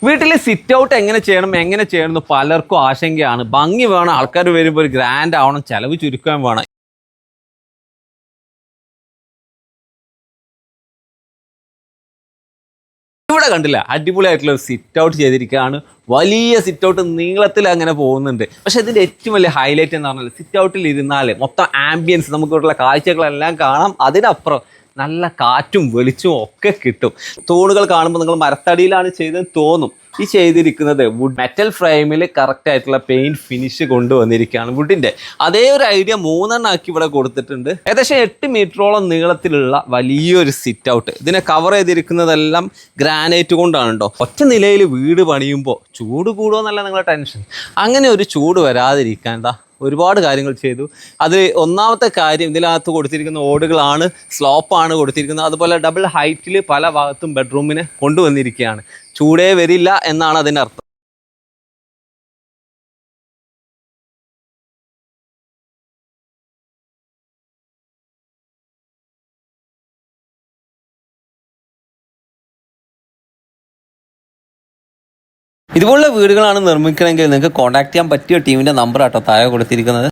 വീട്ടിൽ sit out എങ്ങനെ ചെയ്യണം എന്ന് പലർക്കും ആശങ്കയാണ്. ഭംഗി വേണം, ആൾക്കാർ വരുമ്പോൾ ഒരു ഗ്രാൻഡ് ആവണം, ചെലവ് ചുരുക്കാൻ വേണം. ഇവിടെ കണ്ടില്ല, അടിപൊളിയായിട്ടുള്ള ഒരു സിറ്റ് ഔട്ട് ചെയ്തിരിക്കുകയാണ്. വലിയ സിറ്റ് ഔട്ട് നീളത്തിൽ അങ്ങനെ പോകുന്നുണ്ട്. പക്ഷെ ഇതിന്റെ ഏറ്റവും വലിയ ഹൈലൈറ്റ് എന്ന് പറഞ്ഞാൽ സിറ്റ് ഔട്ടിൽ ഇരുന്നാൽ മൊത്തം ആംബിയൻസ് നമുക്കുള്ള കാഴ്ചകളെല്ലാം കാണാം. അതിനപ്പുറം നല്ല കാറ്റും വെളിച്ചവും ഒക്കെ കിട്ടും. തൂണുകൾ കാണുമ്പോൾ നിങ്ങൾ മരത്തടിയിലാണ് ചെയ്തതെന്ന് തോന്നും. ഈ ചെയ്തിരിക്കുന്നത് വുഡ് മെറ്റൽ ഫ്രെയിമിൽ കറക്റ്റ് ആയിട്ടുള്ള പെയിന്റ് ഫിനിഷ് കൊണ്ടുവന്നിരിക്കുകയാണ്. വുഡിന്റെ അതേ ഒരു ഐഡിയ 3 ആക്കി ഇവിടെ കൊടുത്തിട്ടുണ്ട്. ഏകദേശം 8 മീറ്ററോളം നീളത്തിലുള്ള വലിയൊരു സിറ്റ് ഔട്ട്. ഇതിനെ കവർ ചെയ്തിരിക്കുന്നതെല്ലാം ഗ്രാനൈറ്റ് കൊണ്ടാണ് കേട്ടോ. ഒറ്റ നിലയിൽ വീട് പണിയുമ്പോൾ ചൂട് കൂടുമോ എന്നല്ല നിങ്ങളുടെ ടെൻഷൻ. അങ്ങനെ ഒരു ചൂട് വരാതിരിക്കാൻ എന്താ ഒരുപാട് കാര്യങ്ങൾ ചെയ്തു. അതിൽ ഒന്നാമത്തെ കാര്യം, ഇതിനകത്ത് കൊടുത്തിരിക്കുന്ന ഓടുകളാണ്, സ്ലോപ്പാണ് കൊടുത്തിരിക്കുന്നത്. അതുപോലെ ഡബിൾ ഹൈറ്റിൽ പല ഭാഗത്തും ബെഡ്റൂമിനെ കൊണ്ടുവന്നിരിക്കുകയാണ്. ചൂടേ വരില്ല എന്നാണ് അതിൻ്റെ അർത്ഥം. ഇതുപോലുള്ള വീടുകളാണ് നിർമ്മിക്കണമെങ്കിൽ നിങ്ങൾക്ക് കോൺടാക്ട് ചെയ്യാൻ പറ്റിയ ടീമിൻ്റെ നമ്പർ ആട്ടോ താഴെ കൊടുത്തിരിക്കുന്നത്.